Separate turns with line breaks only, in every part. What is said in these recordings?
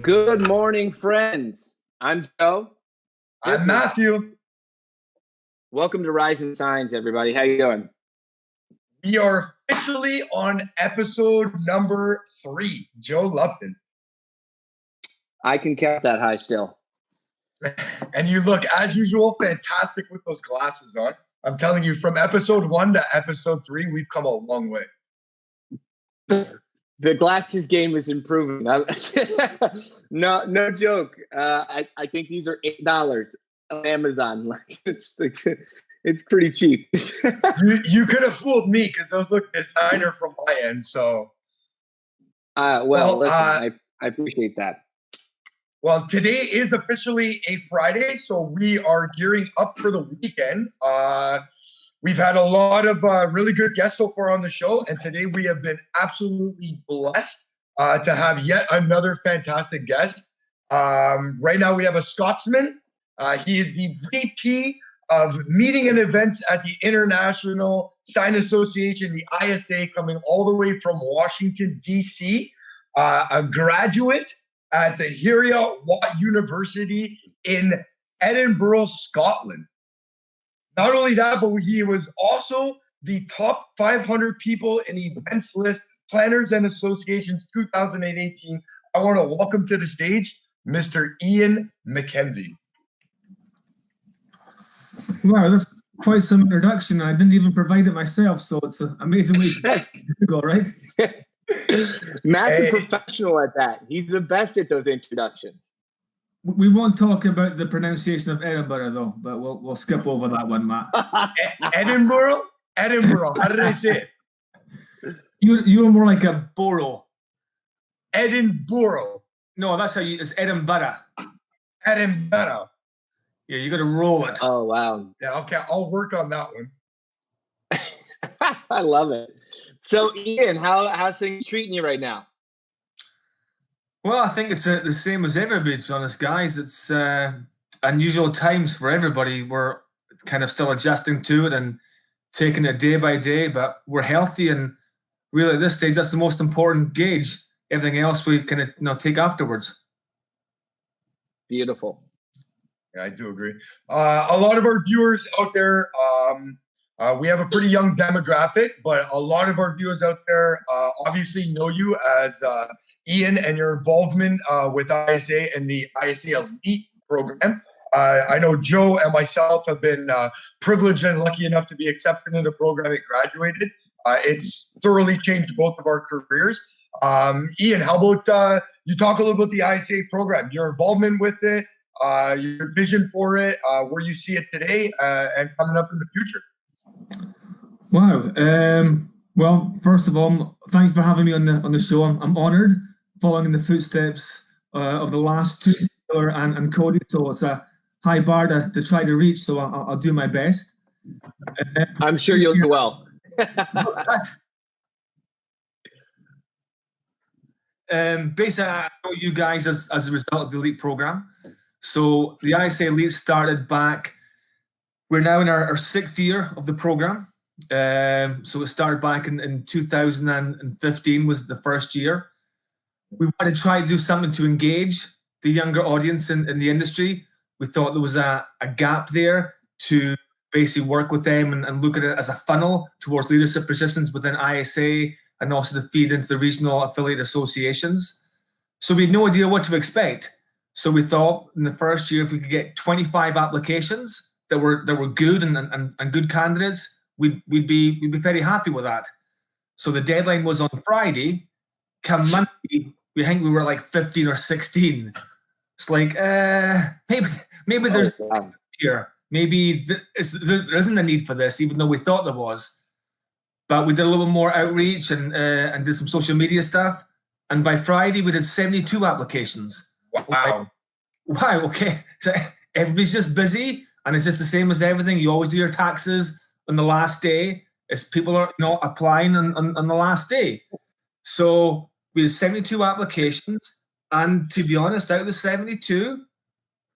Good morning, friends. I'm Joe.
I'm Matthew.
Welcome to Rising Signs, everybody. How you doing?
We are officially on episode number 3. Joe Lupton.
I can count that high still.
And you look, as usual, fantastic with those glasses on. I'm telling you, from episode 1 to episode 3, we've come a long way.
The glasses game is improving. No joke. I think these are $8 on Amazon. Like it's pretty cheap.
you could have fooled me because those look designer from my end. So,
listen, I appreciate that.
Well, today is officially a Friday, so we are gearing up for the weekend. We've had a lot of really good guests so far on the show, and today we have been absolutely blessed to have yet another fantastic guest. Right now we have a Scotsman. He is the VP of Meeting and Events at the International Sign Association, the ISA, coming all the way from Washington, D.C., a graduate at the Heriot-Watt University in Edinburgh, Scotland. Not only that, but he was also the top 500 people in Events List Planners and Associations 2018. I want to welcome to the stage Mr. Iain Mackenzie.
Wow, that's quite some introduction. I didn't even provide it myself, so it's an amazing way to go, right?
Matt's a professional at that. He's the best at those introductions.
We won't talk about the pronunciation of Edinburgh, though, but we'll skip over that one, Matt.
Edinburgh? Edinburgh. How did I say
it? You were more like a borough.
Edinburgh.
No, that's how it's Edinburgh.
Edinburgh.
Yeah, you got to roll it.
Oh, wow.
Yeah, okay. I'll work on that one.
I love it. So, Iain, how's things treating you right now?
Well, I think it's the same as everybody, to be honest, guys. It's unusual times for everybody. We're kind of still adjusting to it and taking it day by day, but we're healthy, and really at this stage, that's the most important gauge. Everything else we can take afterwards.
Beautiful.
Yeah, I do agree. A lot of our viewers out there, we have a pretty young demographic, but a lot of our viewers out there obviously know you as Iain and your involvement with ISA and the ISA Elite program. I know Joe and myself have been privileged and lucky enough to be accepted in the program and graduated. It's thoroughly changed both of our careers. Iain, how about you talk a little about the ISA program, your involvement with it, your vision for it, where you see it today and coming up in the future.
Wow. Well, first of all, thanks for having me on the show. I'm honoured, following in the footsteps of the last two, Taylor and Cody. So it's a high bar to try to reach. So I'll do my best.
I'm sure you'll do well.
Basically, I know you guys as a result of the Elite program. So the ISA Elite started back. We're now in our 6th year of the program. So it started back in 2015 was the first year. We wanted to try to do something to engage the younger audience in the industry. We thought there was a gap there to basically work with them and look at it as a funnel towards leadership positions within ISA and also to feed into the regional affiliate associations. So we had no idea what to expect. So we thought in the first year, if we could get 25 applications that were good and good candidates, we'd be very happy with that. So the deadline was on Friday. Come Monday, we think we were like 15 or 16. It's like maybe there's here. Maybe there isn't a need for this, even though we thought there was. But we did a little more outreach and did some social media stuff. And by Friday, we did 72 applications.
Wow.
Wow, okay. So everybody's just busy, and it's just the same as everything. You always do your taxes on the last day, as people are applying on the last day. So we had 72 applications, and to be honest, out of the 72,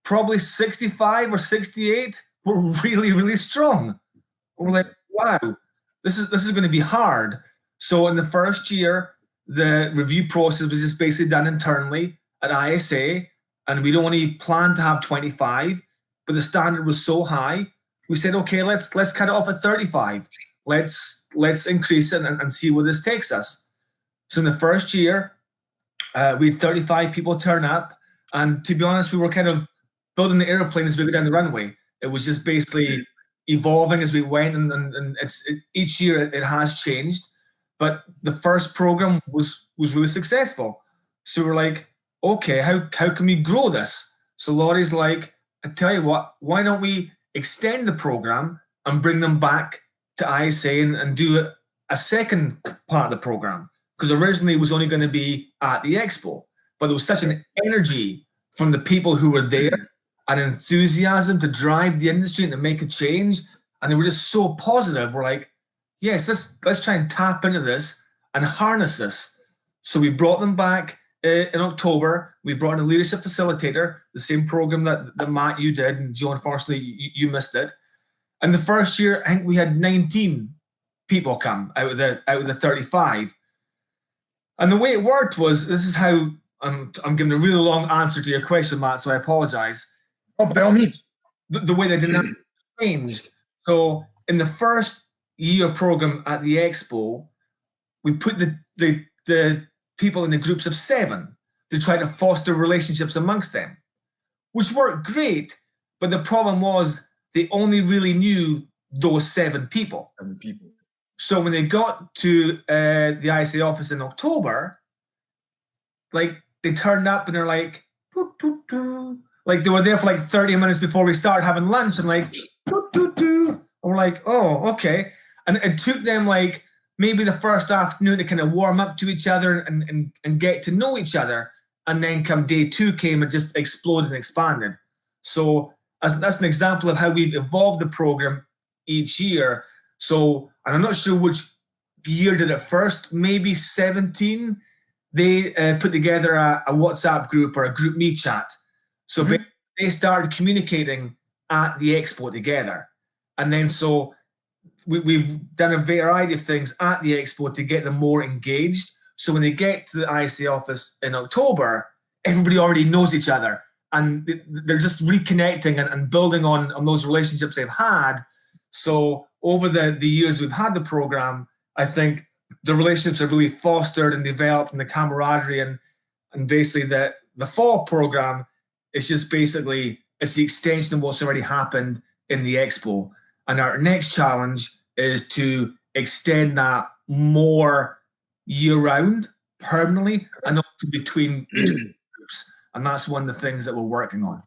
probably 65 or 68 were really, really strong. We're like, wow, this is going to be hard. So in the first year, the review process was just basically done internally, at ISA, and we'd only planned to have 25, but the standard was so high, we said, okay, let's cut it off at 35. Let's increase it and see where this takes us. So in the first year, we had 35 people turn up, and to be honest, we were kind of building the airplane as we went down the runway. It was just basically evolving as we went, and each year it has changed. But the first program was really successful. So we're like, okay, how can we grow this? So Laurie's like, I tell you what, why don't we extend the program and bring them back to ISA and do a second part of the program? Because originally it was only going to be at the expo, but there was such an energy from the people who were there, an enthusiasm to drive the industry and to make a change, and they were just so positive. We're like, yes, let's try and tap into this and harness this. So we brought them back in October. We brought in a leadership facilitator, the same program that Matt, you did, and Joe, unfortunately, you missed it. And the first year, I think we had 19 people come out of the 35. And the way it worked was, this is how I'm giving a really long answer to your question, Matt, so I apologize.
Oh, by all means.
The way the dynamic changed. So in the first year program at the expo, we put the people in the groups of 7 to try to foster relationships amongst them, which worked great. But the problem was they only really knew those 7 people.
7 people.
So when they got to the ISA office in October, like they turned up and they're like, doo, doo, doo. Like they were there for like 30 minutes before we started having lunch, and like, doo, doo, doo. And we're like, oh, okay. And it took them like maybe the first afternoon to kind of warm up to each other and get to know each other. And then come day 2 came and just exploded and expanded. So that's an example of how we've evolved the program each year. So, and I'm not sure which year did it first, maybe 17. They put together a WhatsApp group or a group me chat. So they started communicating at the expo together. And then so we've done a variety of things at the expo to get them more engaged. So when they get to the ISA office in October, everybody already knows each other. And they're just reconnecting and building on those relationships they've had. So over the years we've had the program, I think the relationships have really fostered and developed, and the camaraderie, and basically the fall program is just basically, it's the extension of what's already happened in the expo. And our next challenge is to extend that more year-round, permanently, and also between groups. And that's one of the things that we're working on.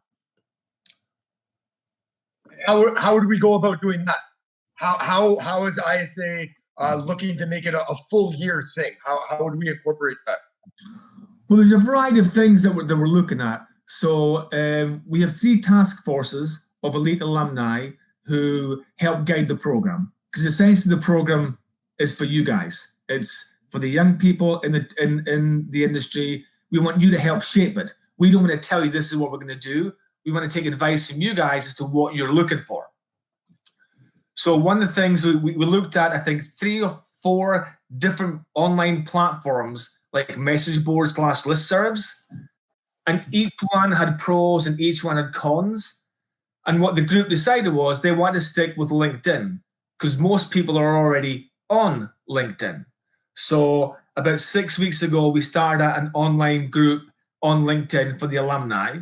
How do we go about doing that? How is ISA looking to make it a full year thing? How would we incorporate that?
Well, there's a variety of things that we're looking at. So we have 3 task forces of elite alumni who help guide the program, because essentially the program is for you guys. It's for the young people in the industry. We want you to help shape it. We don't want to tell you this is what we're going to do. We want to take advice from you guys as to what you're looking for. So one of the things we looked at, I think 3 or 4 different online platforms like message boards / listservs, and each one had pros and each one had cons. And what the group decided was they wanted to stick with LinkedIn, because most people are already on LinkedIn. So about 6 weeks ago, we started an online group on LinkedIn for the alumni.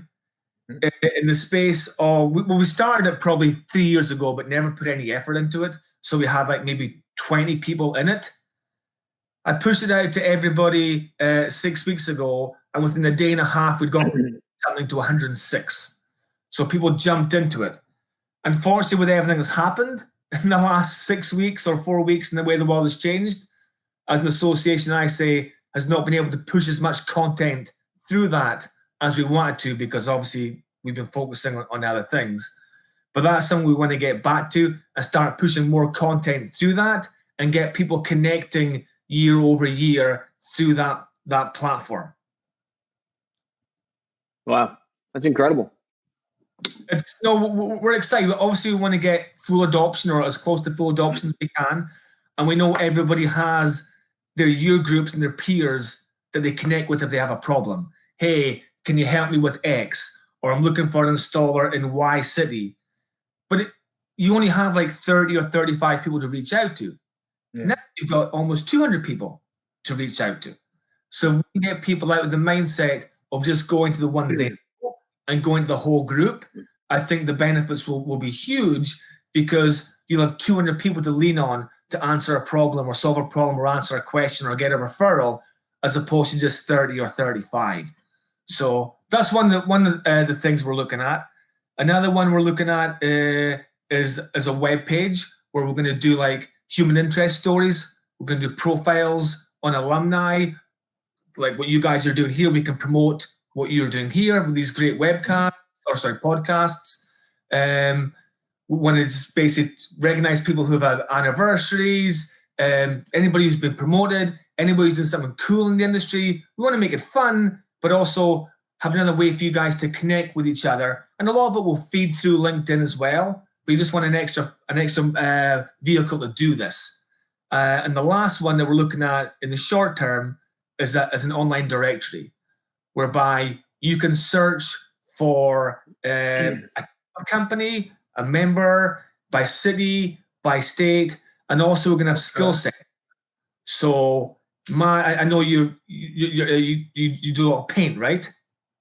In the space of, we started it probably 3 years ago, but never put any effort into it. So we had like maybe 20 people in it. I pushed it out to everybody 6 weeks ago, and within a day and a half, we'd gone from something to 106. So people jumped into it. Unfortunately, with everything that's happened in the last 6 weeks or 4 weeks and the way the world has changed, as an association, I say, has not been able to push as much content through that as we wanted to, because obviously we've been focusing on other things. But that's something we want to get back to and start pushing more content through that and get people connecting year over year through that platform.
Wow, that's incredible.
We're excited. Obviously, we want to get full adoption, or as close to full adoption as we can. And we know everybody has their year groups and their peers that they connect with if they have a problem. Hey, can you help me with X? Or I'm looking for an installer in Y city. But you only have like 30 or 35 people to reach out to. Yeah. Now you've got almost 200 people to reach out to. So if we get people out of the mindset of just going to the ones they know and going to the whole group, I think the benefits will be huge, because you'll have 200 people to lean on to answer a problem or solve a problem or answer a question or get a referral, as opposed to just 30 or 35. So that's one of the things we're looking at. Another one we're looking at is a web page where we're going to do like human interest stories. We're going to do profiles on alumni, like what you guys are doing here. We can promote what you're doing here with these great podcasts. When it's basically recognize people who've had anniversaries, anybody who's been promoted, anybody who's doing something cool in the industry. We want to make it fun, but also have another way for you guys to connect with each other. And a lot of it will feed through LinkedIn as well. But you just want an extra vehicle to do this. And the last one that we're looking at in the short term is as an online directory, whereby you can search for a company, a member, by city, by state, and also we're going to have skill set. So I know you do a lot of paint, right?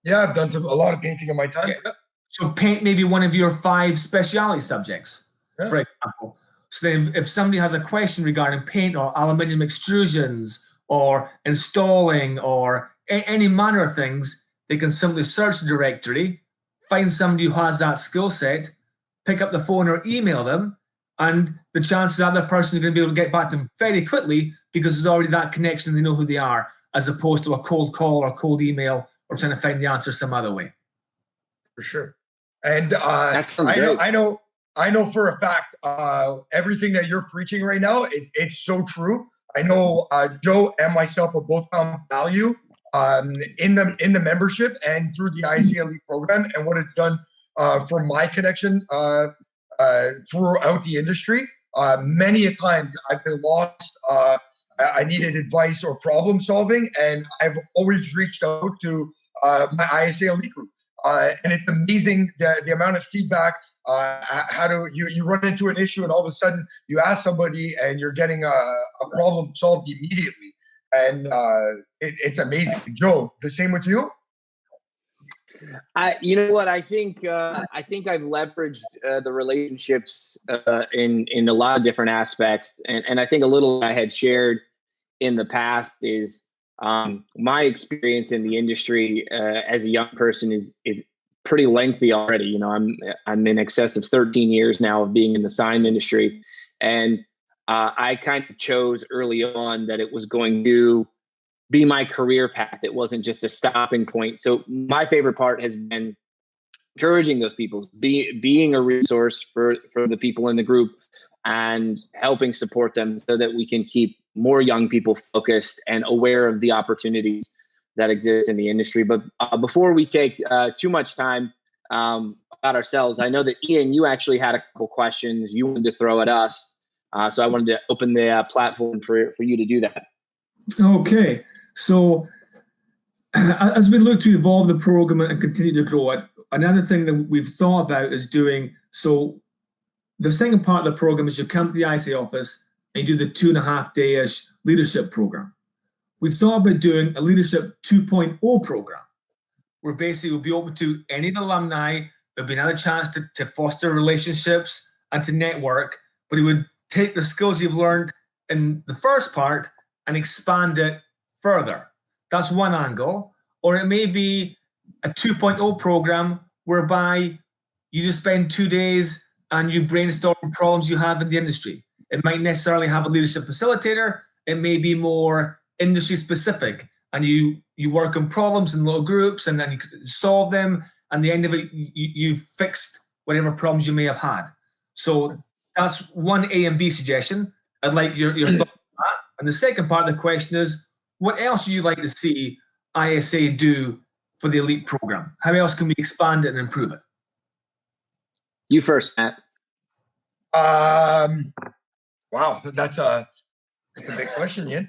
Yeah, I've done a lot of painting in my time. Yeah.
So paint may be one of your 5 specialty subjects, for example. So then if somebody has a question regarding paint or aluminium extrusions or installing or any manner of things, they can simply search the directory, find somebody who has that skill set, pick up the phone or email them, and the chances are that person is going to be able to get back to them very quickly, because there's already that connection and they know who they are, as opposed to a cold call or cold email or trying to find the answer some other way.
For sure. And I know for a fact, everything that you're preaching right now, it's so true. I know Joe and myself have both found value in the membership and through the IAC Elite program, and what it's done for my connection throughout the industry. Many a times I've been lost. I needed advice or problem solving, and I've always reached out to my ISA Elite group. And it's amazing the amount of feedback. How do you run into an issue and all of a sudden you ask somebody and you're getting a problem solved immediately. And it's amazing. Joe, the same with you?
You know what? I think I've leveraged the relationships in a lot of different aspects, and I think a little I had shared in the past is my experience in the industry as a young person is pretty lengthy already. You know, I'm in excess of 13 years now of being in the sign industry, and I kind of chose early on that it was going to be my career path. It wasn't just a stopping point. So my favorite part has been encouraging those people, being a resource for the people in the group and helping support them so that we can keep more young people focused and aware of the opportunities that exist in the industry. But before we take too much time about ourselves, I know that Iain, you actually had a couple questions you wanted to throw at us. So I wanted to open the platform for you to do that.
Okay. So as we look to evolve the program and continue to grow it, another thing that we've thought about is doing, so the second part of the program is you come to the ICA office and you do the 2.5-day-ish leadership program. We've thought about doing a leadership 2.0 program, where basically we'll be open to any of the alumni. There'll be another chance to foster relationships and to network, but it would take the skills you've learned in the first part and expand it further. That's one angle. Or it may be a 2.0 program whereby you just spend 2 days and you brainstorm problems you have in the industry. It might necessarily have a leadership facilitator. It may be more industry specific, and you work on problems in little groups and then you solve them. And the end of it, you've fixed whatever problems you may have had. So that's one A and B suggestion. I'd like your thoughts on that. And the second part of the question is, what else would you like to see ISA do for the Elite program? How else can we expand it and improve it?
You first, Matt.
Wow, that's a big question, Iain.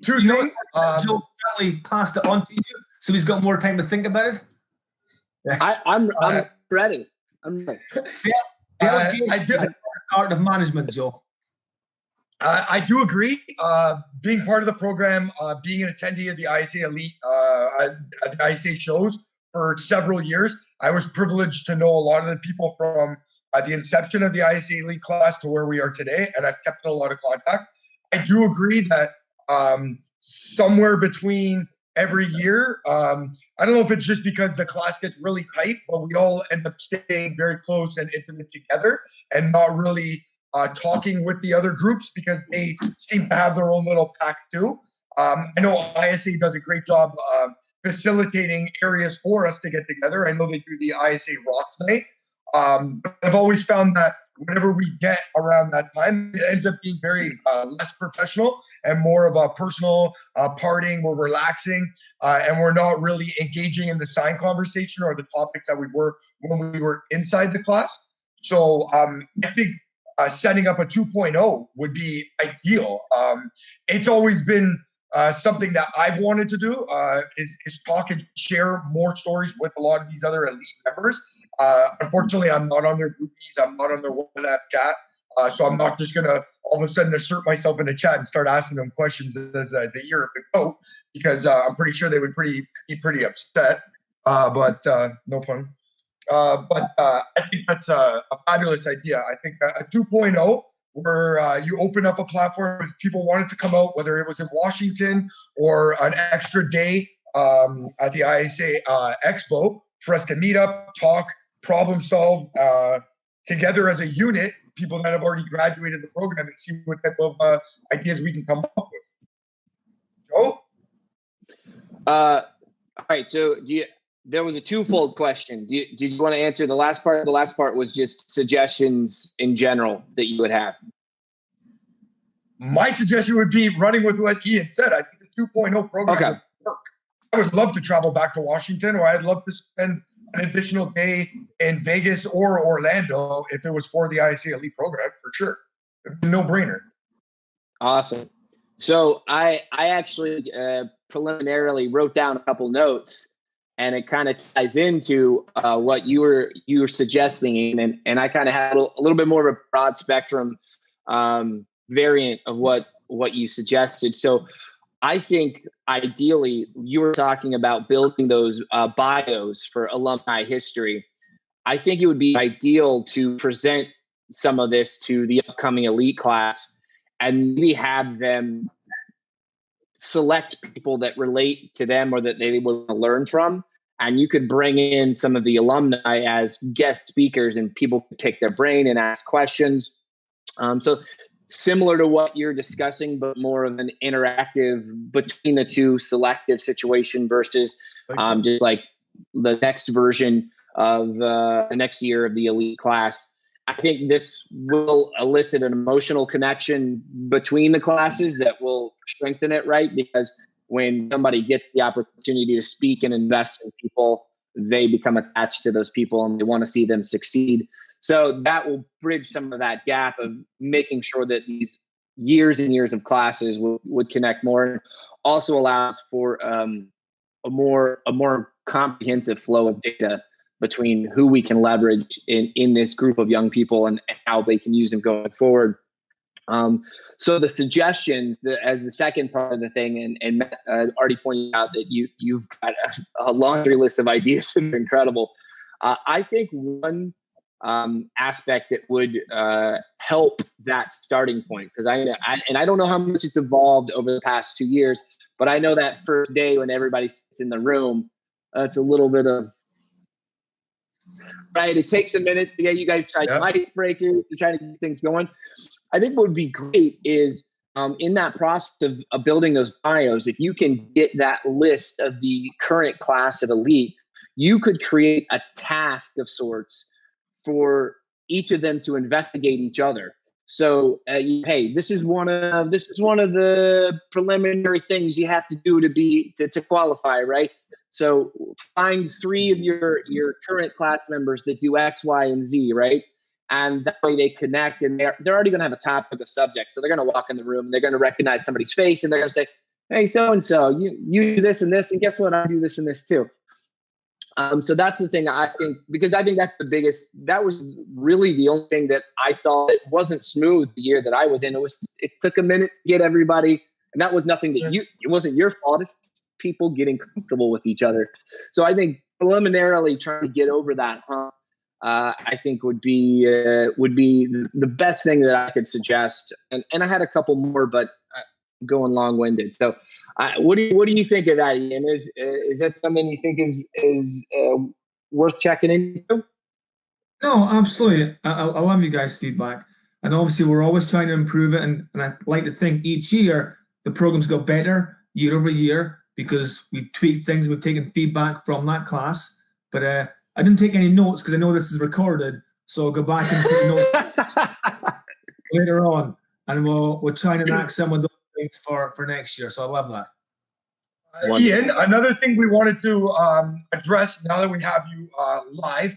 Two things.
Joe certainly passed it on to you, so he's got more time to think about it.
I'm ready. I'm ready.
I do.
Art of management, Joe.
I do agree. Being part of the program, being an attendee of the ISA Elite, at the ISA shows for several years, I was privileged to know a lot of the people from the inception of the ISA Elite class to where we are today, and I've kept in a lot of contact. I do agree that somewhere between every year, I don't know if it's just because the class gets really tight, but we all end up staying very close and intimate together and not really talking with the other groups because they seem to have their own little pack too. I know ISA does a great job facilitating areas for us to get together. I know they do the ISA Rocks Night. But I've always found that whenever we get around that time, it ends up being very less professional and more of a personal partying. We're relaxing and we're not really engaging in the sign conversation or the topics that we were when we were inside the class. So I think setting up a 2.0 would be ideal. It's always been something that I've wanted to do is talk and share more stories with a lot of these other elite members. Unfortunately, I'm not on their groupies. I'm not on their WhatsApp chat. So I'm not just going to all of a sudden assert myself in a chat and start asking them questions as the year would go, because I'm pretty sure they would be pretty upset. But no fun. But I think that's a fabulous idea. I think a 2.0 where you open up a platform if people wanted to come out, whether it was in Washington or an extra day at the ISA Expo, for us to meet up, talk, problem solve together as a unit, people that have already graduated the program, and see what type of ideas we can come up with. Joe?
All right. So there was a twofold question. Did you want to answer the last part? The last part was just suggestions in general that you would have.
My suggestion would be running with what Iain said. I think the 2.0 program would work. I would love to travel back to Washington, or I'd love to spend an additional day in Vegas or Orlando if it was for the ISA Elite program, for sure. No brainer.
Awesome. So I actually preliminarily wrote down a couple notes, and it kind of ties into what you were suggesting, and I kind of had a little bit more of a broad spectrum variant of what you suggested. So I think ideally you were talking about building those bios for alumni history. I think it would be ideal to present some of this to the upcoming elite class and maybe have them select people that relate to them or that they will learn from. And you could bring in some of the alumni as guest speakers and people could pick their brain and ask questions. So similar to what you're discussing, but more of an interactive between the two selective situation versus just like the next version of the next year of the elite class. I think this will elicit an emotional connection between the classes that will strengthen it, right? Because when somebody gets the opportunity to speak and invest in people, they become attached to those people and they want to see them succeed. So that will bridge some of that gap of making sure that these years and years of classes would connect more, and also allows for a more comprehensive flow of data between who we can leverage in this group of young people and how they can use them going forward. So the suggestions, as the second part of the thing, and Matt already pointed out that you've got a laundry list of ideas that are incredible. I think one aspect that would help that starting point, because I don't know how much it's evolved over the past 2 years, but I know that first day when everybody sits in the room, it's a little bit of, right? It takes a minute to get you guys trying icebreakers, to try to get things going. I think what would be great is in that process of building those bios, if you can get that list of the current class of elite, you could create a task of sorts for each of them to investigate each other. So, hey, this is one of the preliminary things you have to do to qualify, right? So, find 3 of your current class members that do X, Y, and Z, right? And that way they connect, and they're already going to have a topic of subject. So they're going to walk in the room, they're going to recognize somebody's face, and they're going to say, hey, so-and-so, you do this and this, and guess what? I do this and this too. So that's the thing I think, because I think that's that was really the only thing that I saw that wasn't smooth the year that I was in. It took a minute to get everybody, and that was nothing that it wasn't your fault. It's people getting comfortable with each other. So I think preliminarily trying to get over that hump, I think would be the best thing that I could suggest. And I had a couple more, but going long-winded. So what do you think of that, Iain? Is that something you think is worth checking into?
No, absolutely. I love you guys' feedback. And obviously, we're always trying to improve it. And I like to think each year the program's got better year over year because we've tweaked things, we've taken feedback from that class. But I didn't take any notes because I know this is recorded. So I'll go back and take notes later on. And we'll try and enact some of those things for next year. So I love that.
Iain, another thing we wanted to address now that we have you live,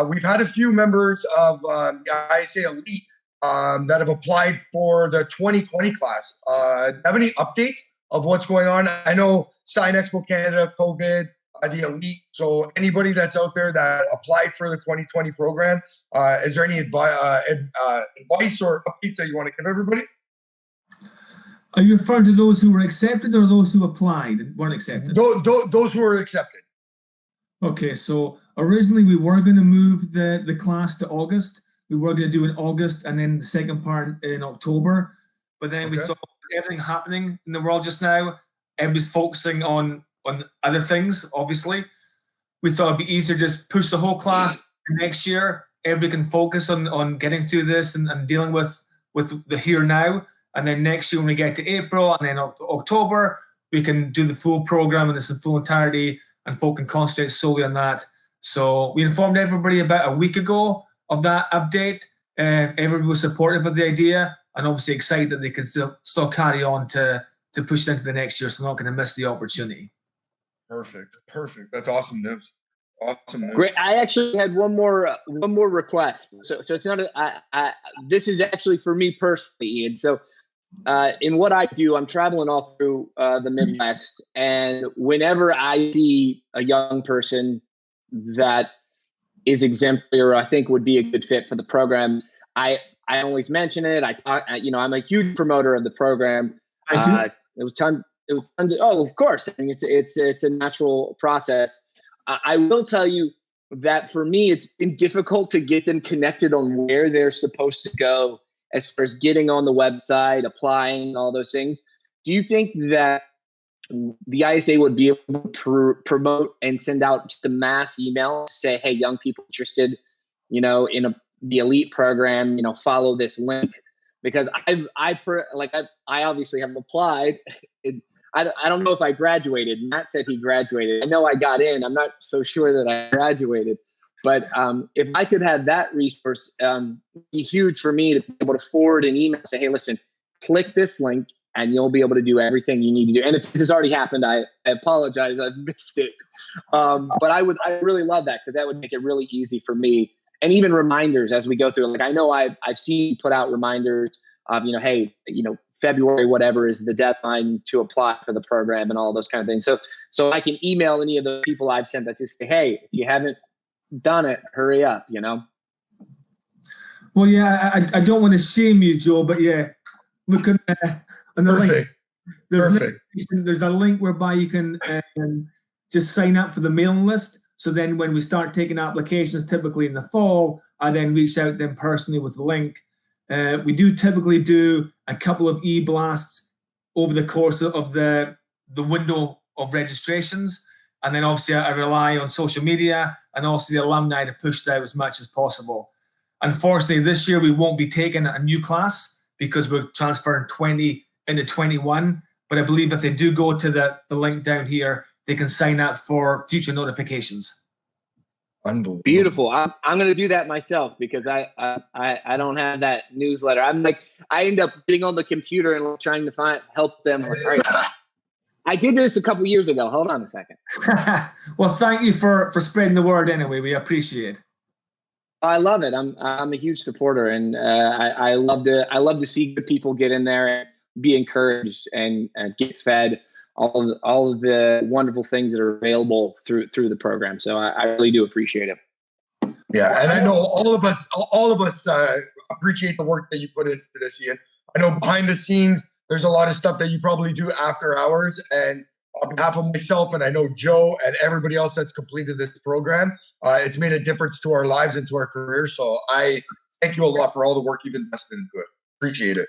we've had a few members of the ISA Elite that have applied for the 2020 class. Do you have any updates of what's going on? I know Sign Expo Canada, COVID, the Elite. So anybody that's out there that applied for the 2020 program, is there any advice or updates that you want to give everybody?
Are you referring to those who were accepted or those who applied and weren't accepted?
Those who were accepted.
Okay, so originally we were going to move the class to August. We were going to do in August and then the second part in October. But then we saw everything happening in the world just now. Everybody's focusing on other things, obviously. We thought it'd be easier to just push the whole class next year. Everybody can focus on getting through this and dealing with the here now. And then next year when we get to April and then October, we can do the full program in its full entirety and folk can concentrate solely on that. So we informed everybody about a week ago of that update. Everybody was supportive of the idea and obviously excited that they can still carry on to push it into the next year. So they're not going to miss the opportunity.
Perfect. That's awesome news.
Great. I actually had one more request. So it's not this is actually for me personally, Iain. So in what I do, I'm traveling all through the Midwest, and whenever I see a young person that is exemplary or I think would be a good fit for the program, I always mention it. I talk. I'm a huge promoter of the program. It was tons. Oh, of course. I mean, it's a natural process. I will tell you that for me, it's been difficult to get them connected on where they're supposed to go as far as getting on the website, applying, all those things. Do you think that the ISA would be able to promote and send out just a mass email to say, hey, young people interested, in the Elite program, follow this link? Because I obviously have applied. I don't know if I graduated. Matt said he graduated. I know I got in. I'm not so sure that I graduated. But if I could have that resource, it'd be huge for me to be able to forward an email and say, hey, listen, click this link and you'll be able to do everything you need to do. And if this has already happened, I apologize. I've missed it. But I really love that because that would make it really easy for me. And even reminders as we go through. Like I know I've seen you put out reminders of, hey, February, whatever is the deadline to apply for the program and all those kind of things. So I can email any of the people I've sent that to say, hey, if you haven't done it, hurry up,
Well, yeah, I don't want to shame you, Joe, but yeah, look on the link. There's a link whereby you can just sign up for the mailing list. So then when we start taking applications, typically in the fall, I then reach out to them personally with the link. We do typically do a couple of e-blasts over the course of the window of registrations. And then obviously I rely on social media and also the alumni to push that out as much as possible. Unfortunately, this year we won't be taking a new class because we're transferring 20 into 21. But I believe if they do go to the link down here, they can sign up for future notifications.
Unbelievable.
Beautiful. I'm going to do that myself because I don't have that newsletter. I end up getting on the computer and trying to help them. All right. I did this a couple years ago. Hold on a second.
Well, thank you for spreading the word anyway. We appreciate it.
I love it. I'm a huge supporter, and I love to see good people get in there and be encouraged and get fed. all of the wonderful things that are available through the program. So I really do appreciate it.
Yeah, and I know all of us appreciate the work that you put into this, Iain. I know behind the scenes, there's a lot of stuff that you probably do after hours. And on behalf of myself, and I know Joe and everybody else that's completed this program, it's made a difference to our lives and to our careers. So I thank you a lot for all the work you've invested into it. Appreciate it.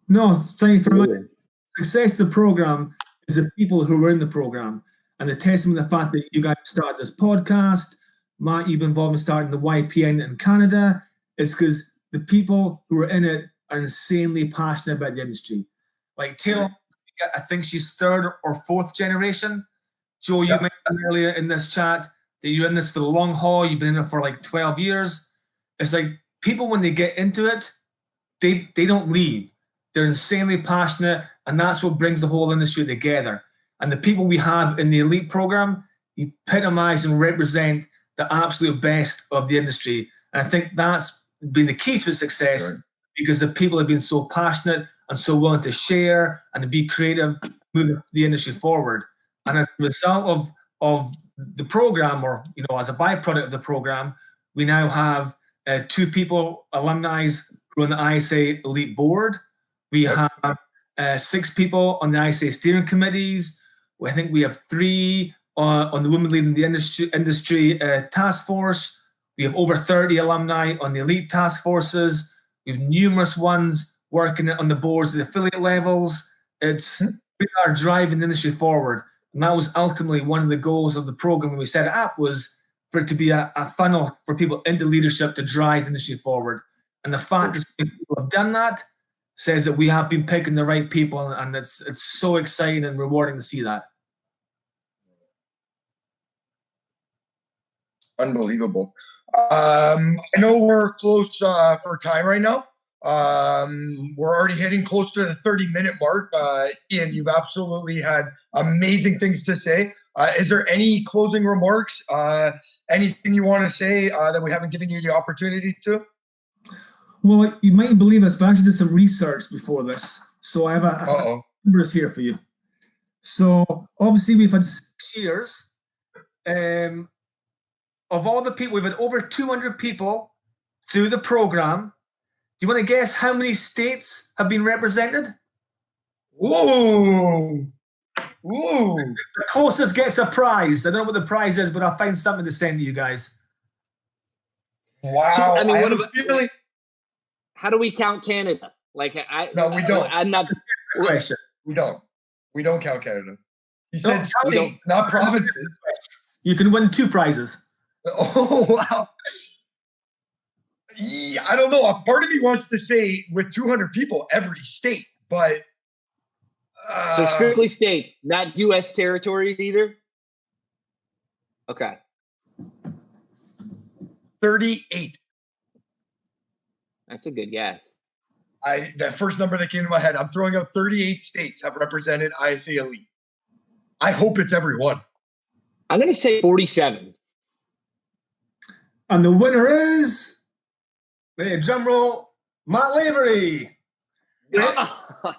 No, thank you very much. Success of the program is the people who were in the program, and the testament to the fact that you guys started this podcast. Matt, you've been involved in starting the YPN in Canada. It's because the people who are in it are insanely passionate about the industry. Like Taylor, I think she's third or fourth generation. Joe, you mentioned earlier in this chat that you're in this for the long haul. You've been in it for like 12 years. It's like people, when they get into it, they don't leave. They're insanely passionate, and that's what brings the whole industry together. And the people we have in the elite program epitomize and represent the absolute best of the industry. And I think that's been the key to its success, because the people have been so passionate and so willing to share and to be creative, move the industry forward. And as a result of the program, or as a byproduct of the program, we now have 2 people, alumni, who are on the ISA Elite Board. We have 6 people on the ISA steering committees. I think we have 3 on the Women Leading the Industry Task Force. We have over 30 alumni on the elite task forces. We have numerous ones working on the boards at the affiliate levels. We are driving the industry forward. And that was ultimately one of the goals of the program when we set it up, was for it to be a funnel for people into leadership to drive the industry forward. And the fact that people have done that says that we have been picking the right people, and it's so exciting and rewarding to see that.
Unbelievable. I know we're close for time right now. We're already hitting close to the 30-minute mark. Iain, you've absolutely had amazing things to say. Is there any closing remarks? Anything you want to say that we haven't given you the opportunity to?
Well, you mightn't believe this, but I actually did some research before this. So I have numbers here for you. So obviously we've had 6 years. Of all the people, we've had over 200 people through the program. Do you want to guess how many states have been represented?
Ooh.
The closest gets a prize. I don't know what the prize is, but I'll find something to send to you guys.
Wow.
So, I mean, how do we count Canada?
No, we don't.
I'm not.
Question.
We don't count Canada. He said states, not provinces.
You can win 2 prizes.
Oh, wow. Yeah, I don't know. A part of me wants to say with 200 people, every state, but.
So strictly states, not U.S. territories either? Okay.
38.
That's a good guess.
That first number that came to my head, I'm throwing out 38 states have represented ISA Elite. I hope it's every one.
I'm going to say 47.
And the winner is, drum roll, Matt Lavery.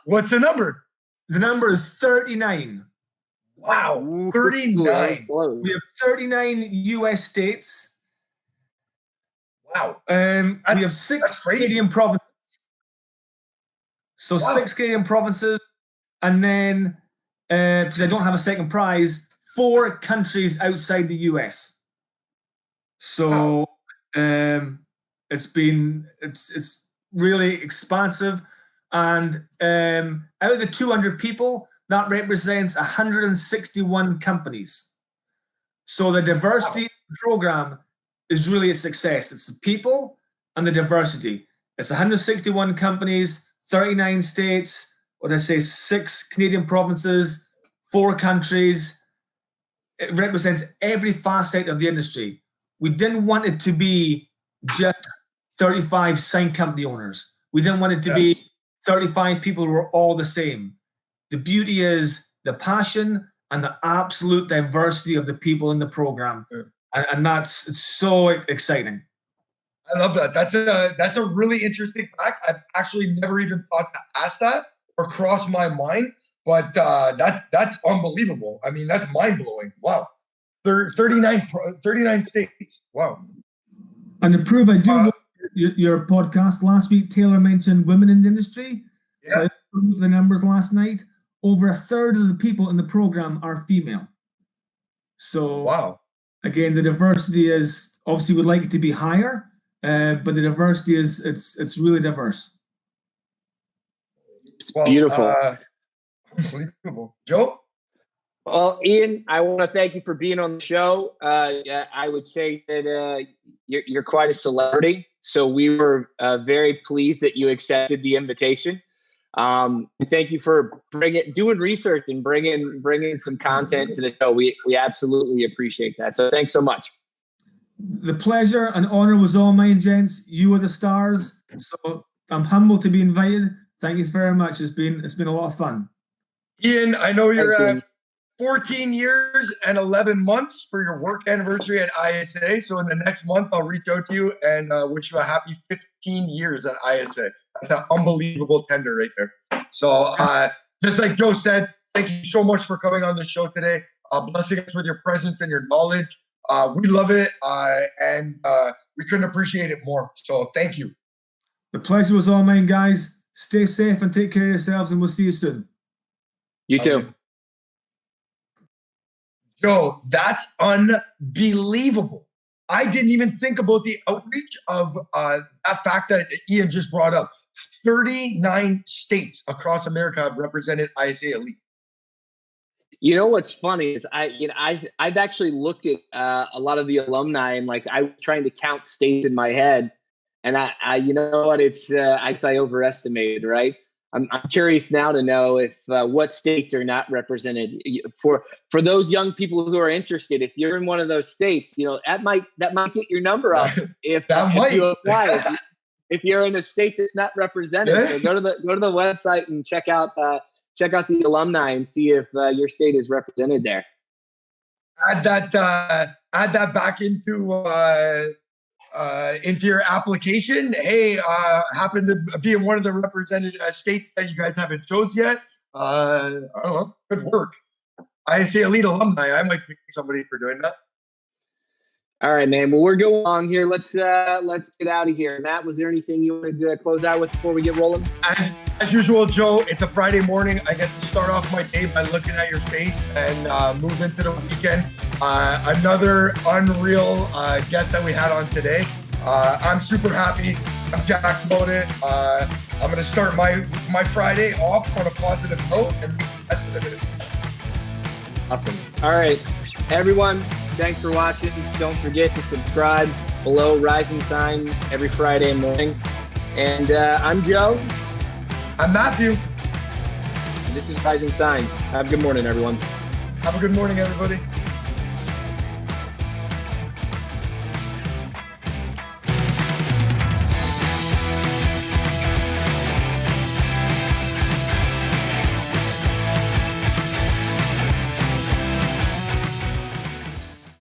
What's the number?
The number is 39.
Wow, 39.
We have 39 U.S. states.
Wow.
We have 6 Canadian provinces. So 6 Canadian provinces, and then, because I don't have a second prize, 4 countries outside the U.S. So it's really expansive, and out of the 200 people, that represents 161 companies. So the diversity program is really a success. It's the people and the diversity. It's 161 companies, 39 states, 6 Canadian provinces, 4 countries. It represents every facet of the industry. We didn't want it to be just 35 sign company owners. We didn't want it to be 35 people who were all the same. The beauty is the passion and the absolute diversity of the people in the program. And it's so exciting.
I love that. That's a really interesting fact. I've actually never even thought to ask that or cross my mind. but that's unbelievable. I mean, that's mind-blowing. Wow. 39 states. Wow.
And to prove I do your podcast last week, Taylor mentioned women in the industry.
Yeah.
So I looked at the numbers last night. Over a third of the people in the program are female. So
wow.
Again, the diversity is obviously would like it to be higher, but the diversity is it's really diverse.
It's beautiful.
Unbelievable. Joe?
Well, Iain, I want to thank you for being on the show. I would say that you're quite a celebrity, so we were very pleased that you accepted the invitation. And thank you for doing research and bringing some content to the show. We absolutely appreciate that. So thanks so much.
The pleasure and honor was all mine, gents. You are the stars. So I'm humbled to be invited. Thank you very much. It's been a lot of fun.
Iain, I know you're at 14 years and 11 months for your work anniversary at ISA. So in the next month, I'll reach out to you and wish you a happy 15 years at ISA. That's an unbelievable tender right there. So just like Joe said, thank you so much for coming on the show today. Blessing us with your presence and your knowledge. We love it, and we couldn't appreciate it more. So thank you.
The pleasure was all mine, guys. Stay safe and take care of yourselves, and we'll see you soon.
You too.
Joe, that's unbelievable. I didn't even think about the outreach of that fact that Iain just brought up. 39 states across America have represented ISA Elite.
You know what's funny is I've actually looked at a lot of the alumni, and like I was trying to count states in my head, and I you know what, it's I overestimated, right? I'm curious now to know if what states are not represented. For those young people who are interested, if you're in one of those states, you know that might get your number up if you apply. If you're in a state that's not represented, so go to the website and check out the alumni and see if your state is represented there.
Add that back into your application. Hey, happen to be in one of the represented states that you guys haven't chose yet. I don't know. Good work. ISA Elite alumni. I might pick somebody for doing that.
All right, man. Well, we're going along here. Let's get out of here. Matt, was there anything you wanted to close out with before we get rolling?
As usual, Joe, it's a Friday morning. I get to start off my day by looking at your face and move into the weekend. Another unreal guest that we had on today. I'm super happy. I'm jacked about it. I'm going to start my Friday off on a positive note and be the best of it.
Awesome. All right, everyone. Thanks for watching. Don't forget to subscribe below Rising Signs every Friday morning. And I'm Joe.
I'm Matthew.
And this is Rising Signs. Have a good morning, everyone.
Have a good morning, everybody.